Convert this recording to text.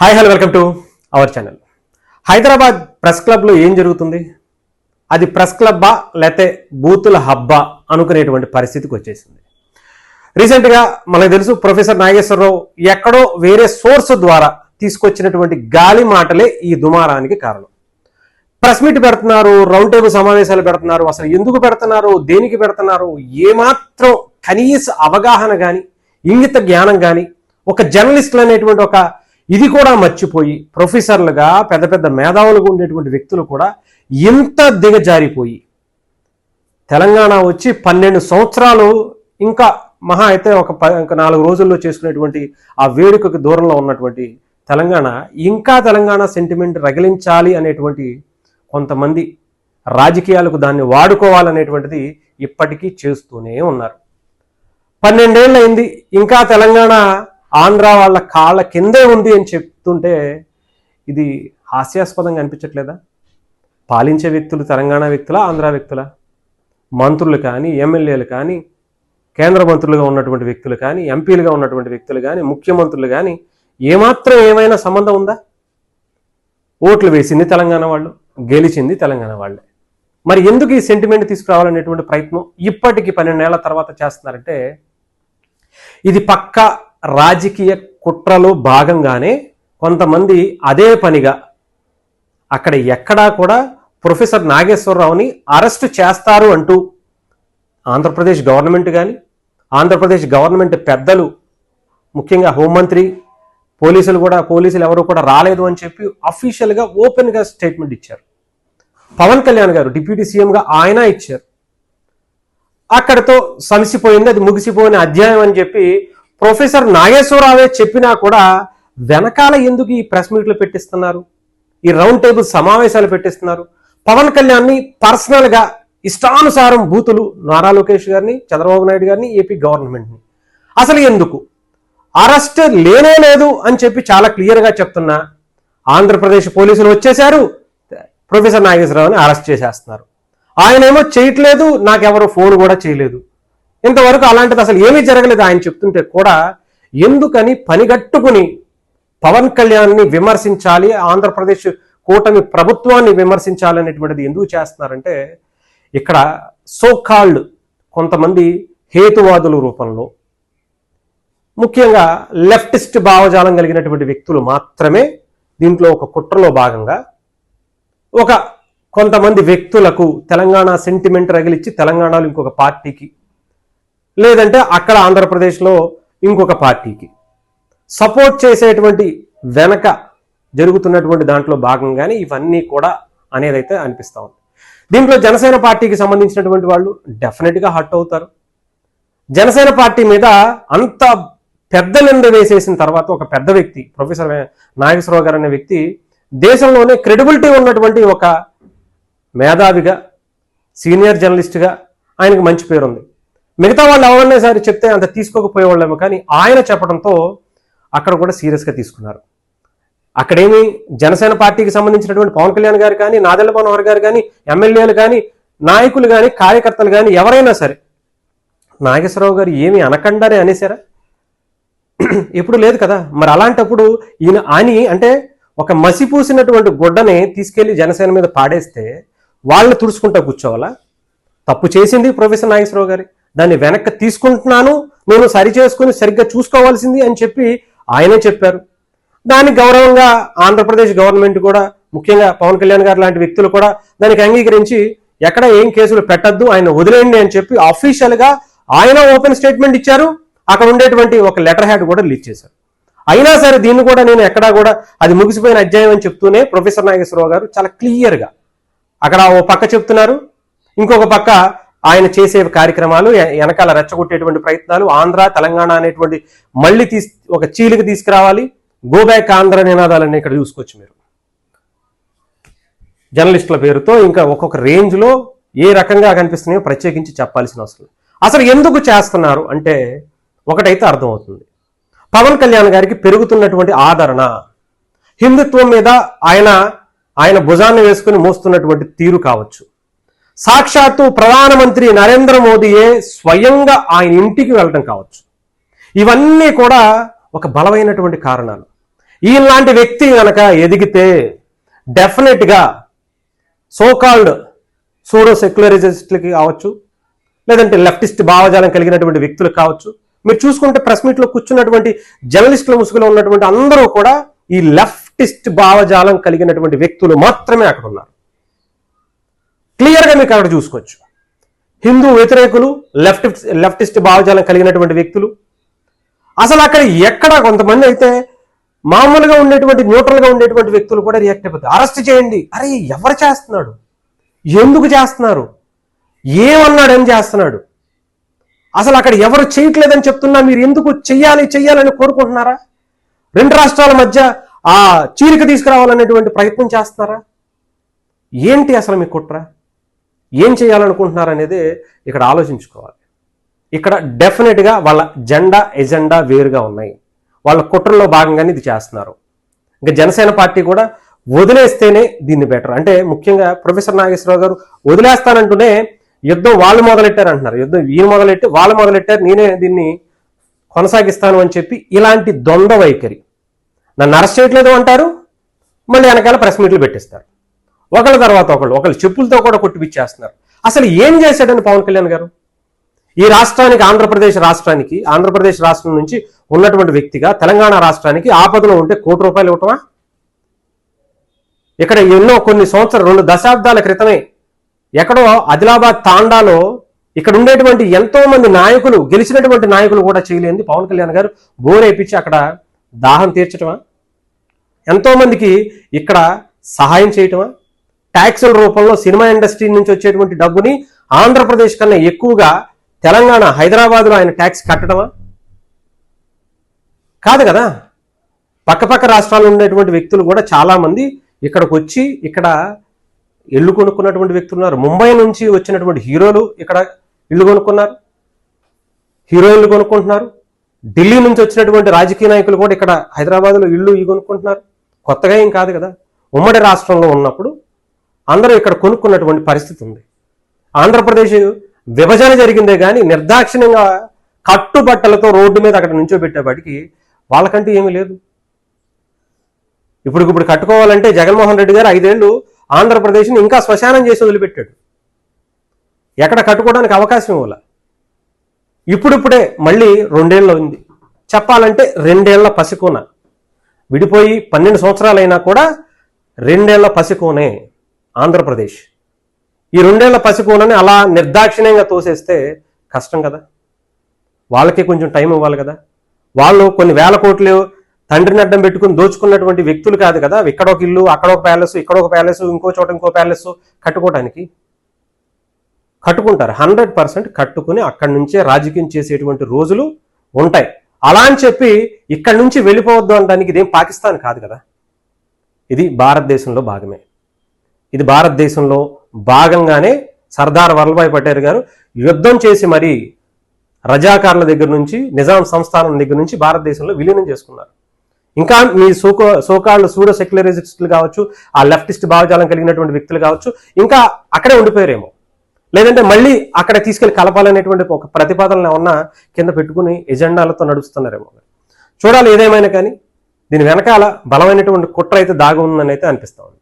Hi hello welcome to our channel. Hyderabad press క్లబ్లో ఏం జరుగుతుంది? అది ప్రెస్ క్లబ్బా లేకపోతే బూతుల హబ్బా అనుకునేటువంటి పరిస్థితికి వచ్చేసింది. రీసెంట్గా మనకు తెలుసు ప్రొఫెసర్ నాగేశ్వరరావు ఎక్కడో వేరే సోర్స్ ద్వారా తీసుకొచ్చినటువంటి గాలి మాటలే ఈ దుమారానికి కారణం. ప్రెస్ మీట్ పెడుతున్నారు, రౌండ్ టేబుల్ సమావేశాలు పెడుతున్నారు. అసలు ఎందుకు పెడుతున్నారు, దేనికి పెడుతున్నారు, ఏమాత్రం కనీస అవగాహన కానీ ఇంగిత జ్ఞానం కానీ ఒక జర్నలిస్టులు అనేటువంటి ఒక ఇది కూడా మర్చిపోయి ప్రొఫెసర్లుగా పెద్ద పెద్ద మేధావులుగా ఉండేటువంటి వ్యక్తులు కూడా ఇంత దిగజారిపోయి తెలంగాణ వచ్చి 12 సంవత్సరాలు ఇంకా మహా అయితే ఒక 4 రోజుల్లో చేసుకునేటువంటి ఆ వేడుకకు దూరంలో ఉన్నటువంటి తెలంగాణ ఇంకా తెలంగాణ సెంటిమెంట్ రగిలించాలి అనేటువంటి కొంతమంది రాజకీయాలకు దాన్ని వాడుకోవాలనేటువంటిది ఇప్పటికీ చేస్తూనే ఉన్నారు. 12 ఏళ్ళు అయింది, ఇంకా తెలంగాణ ఆంధ్ర వాళ్ళ కాళ్ళ కిందే ఉంది అని చెప్తుంటే ఇది హాస్యాస్పదంగా అనిపించట్లేదా? పాలించే వ్యక్తులు తెలంగాణ వ్యక్తులా, ఆంధ్ర వ్యక్తులా? మంత్రులు కానీ, ఎమ్మెల్యేలు కానీ, కేంద్ర మంత్రులుగా ఉన్నటువంటి వ్యక్తులు కానీ, ఎంపీలుగా ఉన్నటువంటి వ్యక్తులు కానీ, ముఖ్యమంత్రులు కానీ ఏమాత్రం ఏమైనా సంబంధం ఉందా? ఓట్లు వేసింది తెలంగాణ వాళ్ళు, గెలిచింది తెలంగాణ వాళ్ళే. మరి ఎందుకు ఈ సెంటిమెంట్ తీసుకురావాలనేటువంటి ప్రయత్నం ఇప్పటికి 12 ఏళ్ల తర్వాత చేస్తున్నారంటే ఇది పక్క రాజకీయ కుట్రలో భాగంగానే కొంతమంది అదే పనిగా అక్కడ ఎక్కడా కూడా ప్రొఫెసర్ నాగేశ్వరరావుని అరెస్ట్ చేస్తారు అంటూ ఆంధ్రప్రదేశ్ గవర్నమెంట్ కానీ, ఆంధ్రప్రదేశ్ గవర్నమెంట్ పెద్దలు, ముఖ్యంగా హోంమంత్రి, పోలీసులు ఎవరు కూడా రాలేదు అని చెప్పి అఫీషియల్గా ఓపెన్గా స్టేట్మెంట్ ఇచ్చారు. పవన్ కళ్యాణ్ గారు డిప్యూటీ సీఎంగా ఆయన ఇచ్చారు. అక్కడితో సమసిపోయింది, అది ముగిసిపోయిన అధ్యాయం అని చెప్పి ప్రొఫెసర్ నాగేశ్వరరావే చెప్పినా కూడా వెనకాల ఎందుకు ఈ ప్రెస్ మీట్లు పెట్టిస్తున్నారు, ఈ రౌండ్ టేబుల్ సమావేశాలు పెట్టిస్తున్నారు? పవన్ కళ్యాణ్ని పర్సనల్గా ఇష్టానుసారం బూతులు నారా లోకేష్ గారిని, చంద్రబాబు నాయుడు గారిని, ఏపీ గవర్నమెంట్ని అసలు ఎందుకు అరెస్ట్ లేనే లేదు అని చెప్పి చాలా క్లియర్గా చెప్తున్నా ఆంధ్రప్రదేశ్ పోలీసులు వచ్చేశారు, ప్రొఫెసర్ నాగేశ్వరరావుని అరెస్ట్ చేసేస్తున్నారు. ఆయన ఏమో చేయట్లేదు, నాకెవరో ఫోన్ కూడా చేయలేదు, ఇంతవరకు అలాంటిది అసలు ఏమీ జరగలేదు ఆయన చెప్తుంటే కూడా ఎందుకని పనిగట్టుకుని పవన్ కళ్యాణ్ని విమర్శించాలి, ఆంధ్రప్రదేశ్ కూటమి ప్రభుత్వాన్ని విమర్శించాలి అనేటువంటిది ఎందుకు చేస్తున్నారంటే ఇక్కడ సోకాల్డ్ కొంతమంది హేతువాదుల రూపంలో, ముఖ్యంగా లెఫ్టిస్ట్ భావజాలం కలిగినటువంటి వ్యక్తులు మాత్రమే దీంట్లో ఒక కుట్రలో భాగంగా ఒక కొంతమంది వ్యక్తులకు తెలంగాణ సెంటిమెంట్ రగిలిచ్చి తెలంగాణలో ఇంకొక పార్టీకి, లేదంటే అక్కడ ఆంధ్రప్రదేశ్లో ఇంకొక పార్టీకి సపోర్ట్ చేసేటువంటి వెనక జరుగుతున్నటువంటి దాంట్లో భాగంగానే ఇవన్నీ కూడా అనేదైతే అనిపిస్తూ ఉంది. దీంట్లో జనసేన పార్టీకి సంబంధించినటువంటి వాళ్ళు డెఫినెట్గా హర్ట్ అవుతారు. జనసేన పార్టీ మీద అంత పెద్ద నింద వేసేసిన తర్వాత ఒక పెద్ద వ్యక్తి ప్రొఫెసర్ నాగేశ్వరరావు గారు అనే వ్యక్తి దేశంలోనే క్రెడిబిలిటీ ఉన్నటువంటి ఒక మేధావిగా, సీనియర్ జర్నలిస్ట్గా ఆయనకు మంచి పేరుంది. మిగతా వాళ్ళు ఎవరన్నా సరే చెప్తే అంత తీసుకోకపోయేవాళ్ళేమో, కానీ ఆయన చెప్పడంతో అక్కడ కూడా సీరియస్గా తీసుకున్నారు. అక్కడేమి జనసేన పార్టీకి సంబంధించినటువంటి పవన్ కళ్యాణ్ గారు కానీ, నాదెళ్ల మనోహర్ గారు కానీ, ఎమ్మెల్యేలు కానీ, నాయకులు కానీ, కార్యకర్తలు కానీ ఎవరైనా సరే నాగేశ్వరరావు గారు ఏమి అనకుండానే అనేసారా? ఎప్పుడు లేదు కదా. మరి అలాంటప్పుడు ఈయన అంటే ఒక మసిపూసినటువంటి గుడ్డని తీసుకెళ్లి జనసేన మీద పాడేస్తే వాళ్ళని తుడుచుకుంటా కూర్చోవాలా? తప్పు చేసింది ప్రొఫెసర్ నాగేశ్వరరావు గారి, దాన్ని వెనక్కి తీసుకుంటున్నాను, నేను సరి చేసుకుని సరిగ్గా చూసుకోవాల్సింది అని చెప్పి ఆయనే చెప్పారు. దానికి గౌరవంగా ఆంధ్రప్రదేశ్ గవర్నమెంట్ కూడా, ముఖ్యంగా పవన్ కళ్యాణ్ గారు లాంటి వ్యక్తులు కూడా దానికి అంగీకరించి ఎక్కడ ఏం కేసులు పెట్టద్దు, ఆయన వదిలేయండి అని చెప్పి అఫీషియల్గా ఆయన ఓపెన్ స్టేట్మెంట్ ఇచ్చారు. అక్కడ ఉండేటువంటి ఒక లెటర్ హ్యాడ్ కూడా రిలీజ్ చేశారు. అయినా సరే దీన్ని కూడా నేను ఎక్కడా కూడా అది ముగిసిపోయిన అధ్యాయం అని చెప్తూనే ప్రొఫెసర్ నాగేశ్వరరావు గారు చాలా క్లియర్గా అక్కడ ఓ పక్క చెప్తున్నారు, ఇంకొక పక్క ఆయన చేసే కార్యక్రమాలు వెనకాల రెచ్చగొట్టేటువంటి ప్రయత్నాలు, ఆంధ్ర తెలంగాణ అనేటువంటి మళ్ళీ ఒక చీలికి తీసుకురావాలి, గో బ్యాక్ ఆంధ్ర నినాదాలన్నీ ఇక్కడ చూసుకోవచ్చు మీరు. జర్నలిస్టుల పేరుతో ఇంకా ఒక్కొక్క రేంజ్లో ఏ రకంగా కనిపిస్తున్నాయో ప్రత్యేకించి చెప్పాల్సిన అవసరం. అసలు ఎందుకు చేస్తున్నారు అంటే ఒకటైతే అర్థమవుతుంది, పవన్ కళ్యాణ్ గారికి పెరుగుతున్నటువంటి ఆదరణ, హిందుత్వం మీద ఆయన భుజాన్ని వేసుకుని మోస్తున్నటువంటి తీరు కావచ్చు, సాక్షాత్తు ప్రధానమంత్రి నరేంద్ర మోదీయే స్వయంగా ఆయన ఇంటికి వెళ్ళడం కావచ్చు, ఇవన్నీ కూడా ఒక బలమైనటువంటి కారణాలు. ఈలాంటి వ్యక్తి కనుక ఎదిగితే డెఫినెట్గా సోకాల్డ్ సూడో సెక్యులరిజస్ట్లకి కావచ్చు, లేదంటే లెఫ్టిస్ట్ భావజాలం కలిగినటువంటి వ్యక్తులు కావచ్చు. మీరు చూసుకుంటే ప్రెస్ మీట్లో కూర్చున్నటువంటి జర్నలిస్టుల ముసుగులో ఉన్నటువంటి అందరూ కూడా ఈ లెఫ్టిస్ట్ భావజాలం కలిగినటువంటి వ్యక్తులు మాత్రమే అక్కడ ఉన్నారు. క్లియర్గా మీకు అక్కడ చూసుకోవచ్చు. హిందూ వ్యతిరేకులు, లెఫ్టిస్ట్ భావజాలం కలిగినటువంటి వ్యక్తులు. అసలు అక్కడ ఎక్కడ కొంతమంది అయితే మామూలుగా ఉండేటువంటి న్యూట్రల్గా ఉండేటువంటి వ్యక్తులు కూడా రియాక్ట్ అయిపోతారు. అరెస్ట్ చేయండి. అరే ఎవరు చేస్తున్నాడు, ఎందుకు చేస్తున్నారు, ఏమన్నాడని చేస్తున్నాడు, అసలు అక్కడ ఎవరు చేయట్లేదని చెప్తున్నా మీరు ఎందుకు చెయ్యాలని కోరుకుంటున్నారా? రెండు రాష్ట్రాల మధ్య ఆ చీలిక తీసుకురావాలనేటువంటి ప్రయత్నం చేస్తున్నారా? ఏంటి అసలు మీ కుట్ర, ఏం చేయాలనుకుంటున్నారనేది ఇక్కడ ఆలోచించుకోవాలి. ఇక్కడ డెఫినెట్గా వాళ్ళ ఎజెండా వేరుగా ఉన్నాయి. వాళ్ళ కుట్రలో భాగంగానే ఇది చేస్తున్నారు. ఇంకా జనసేన పార్టీ కూడా వదిలేస్తేనే దీన్ని బెటర్. అంటే ముఖ్యంగా ప్రొఫెసర్ నాగేశ్వరరావు గారు వదిలేస్తానంటూనే యుద్ధం వాళ్ళు మొదలెట్టారు అంటున్నారు. యుద్ధం వీళ్ళు మొదలెట్టి వాళ్ళు మొదలెట్టారు, నేనే దీన్ని కొనసాగిస్తాను అని చెప్పి ఇలాంటి ద్వంద్వ వైఖరి. నన్ను అరెస్ట్ చేయట్లేదు అంటారు, మళ్ళీ వెనకాల ప్రెస్ మీట్లు పెట్టిస్తారు. ఒకళ్ళ తర్వాత ఒకళ్ళు చెప్పులతో కూడా కొట్టిపిచ్చేస్తున్నారు. అసలు ఏం చేశాడని పవన్ కళ్యాణ్ గారు ఈ రాష్ట్రానికి, ఆంధ్రప్రదేశ్ రాష్ట్రం నుంచి ఉన్నటువంటి వ్యక్తిగా తెలంగాణ రాష్ట్రానికి ఆపదలో ఉంటే ₹1 కోటి ఇవ్వటమా? ఇక్కడ కొన్ని సంవత్సరాలు 2 దశాబ్దాల క్రితమే ఎక్కడో ఆదిలాబాద్ తాండాలో ఇక్కడ ఉండేటువంటి ఎంతో మంది నాయకులు, గెలిచినటువంటి నాయకులు కూడా చేయలేంది పవన్ కళ్యాణ్ గారు బోరేపించి అక్కడ దాహం తీర్చటమా? ఎంతో మందికి ఇక్కడ సహాయం చేయటమా? ట్యాక్సుల రూపంలో సినిమా ఇండస్ట్రీ నుంచి వచ్చేటువంటి డబ్బుని ఆంధ్రప్రదేశ్ కన్నా ఎక్కువగా తెలంగాణ, హైదరాబాద్లో ఆయన ట్యాక్స్ కట్టడమా? కాదు కదా. పక్కపక్క రాష్ట్రాల్లో ఉండేటువంటి వ్యక్తులు కూడా చాలా మంది ఇక్కడికి వచ్చి ఇక్కడ ఇల్లు కొనుక్కున్నటువంటి వ్యక్తులు ఉన్నారు. ముంబై నుంచి వచ్చినటువంటి హీరోలు ఇక్కడ ఇల్లు కొనుక్కున్నారు, హీరోయిన్లు కొనుక్కుంటున్నారు. ఢిల్లీ నుంచి వచ్చినటువంటి రాజకీయ నాయకులు కూడా ఇక్కడ హైదరాబాద్లో ఇల్లు కొనుక్కుంటున్నారు. కొత్తగా ఏం కాదు కదా. ఉమ్మడి రాష్ట్రంలో ఉన్నప్పుడు అందరూ ఇక్కడ కొనుక్కున్నటువంటి పరిస్థితి ఉంది. ఆంధ్రప్రదేశ్ విభజన జరిగిందే కానీ నిర్దాక్షిణ్యంగా కట్టుబట్టలతో రోడ్డు మీద అక్కడ నుంచోబెట్టేవాడికి వాళ్ళకంటూ ఏమీ లేదు. ఇప్పుడు కట్టుకోవాలంటే జగన్మోహన్ రెడ్డి గారు 5 ఏళ్ళు ఆంధ్రప్రదేశ్ని ఇంకా శ్మశానం చేసి వదిలిపెట్టాడు. ఎక్కడ కట్టుకోవడానికి అవకాశం ఇవ్వాల. ఇప్పుడిప్పుడే మళ్ళీ 2 ఏళ్ళు ఉంది. చెప్పాలంటే 2 ఏళ్ల పసికోన, విడిపోయి 12 సంవత్సరాలైనా కూడా 2 ఏళ్ల పసికోనే ఆంధ్రప్రదేశ్. ఈ 2 ఏళ్ల పసికోనని అలా నిర్దాక్షిణ్యంగా తోసేస్తే కష్టం కదా. వాళ్ళకి కొంచెం టైం ఇవ్వాలి కదా. వాళ్ళు కొన్ని వేల కోట్లు తండ్రిని అడ్డం పెట్టుకుని దోచుకున్నటువంటి వ్యక్తులు కాదు కదా. ఇక్కడ ఒక ఇల్లు, అక్కడ ఒక ప్యాలెస్, ఇక్కడ ఒక ప్యాలెస్, ఇంకో చోట ఇంకో ప్యాలెస్ కట్టుకోవడానికి కట్టుకుంటారు. 100% కట్టుకుని అక్కడి నుంచే రాజకీయం చేసేటువంటి రోజులు ఉంటాయి. అలా అని చెప్పి ఇక్కడి నుంచి వెళ్ళిపోవద్దు అనడానికి ఇదేం పాకిస్తాన్ కాదు కదా. ఇది భారతదేశంలో భాగమే. ఇది భారతదేశంలో భాగంగానే సర్దార్ వల్లభాయ్ పటేల్ గారు యుద్ధం చేసి మరీ రజాకార్ల దగ్గర నుంచి, నిజాం సంస్థానం దగ్గర నుంచి భారతదేశంలో విలీనం చేసుకున్నారు. ఇంకా మీ సోకాళ్ళు సూడో సెక్యులరిస్టులు కావచ్చు, ఆ లెఫ్టిస్ట్ భావజాలం కలిగినటువంటి వ్యక్తులు కావచ్చు, ఇంకా అక్కడే ఉండిపోయారేమో. లేదంటే మళ్ళీ అక్కడ తీసుకెళ్లి కలపాలనేటువంటి ఒక ప్రతిపాదనలు ఉన్న కింద పెట్టుకుని ఎజెండాలతో నడుస్తున్నారేమో. చూడాలి. ఏదేమైనా కానీ దీని వెనకాల బలమైనటువంటి కుట్ర అయితే దాగి ఉందని అయితే అనిపిస్తా ఉంది.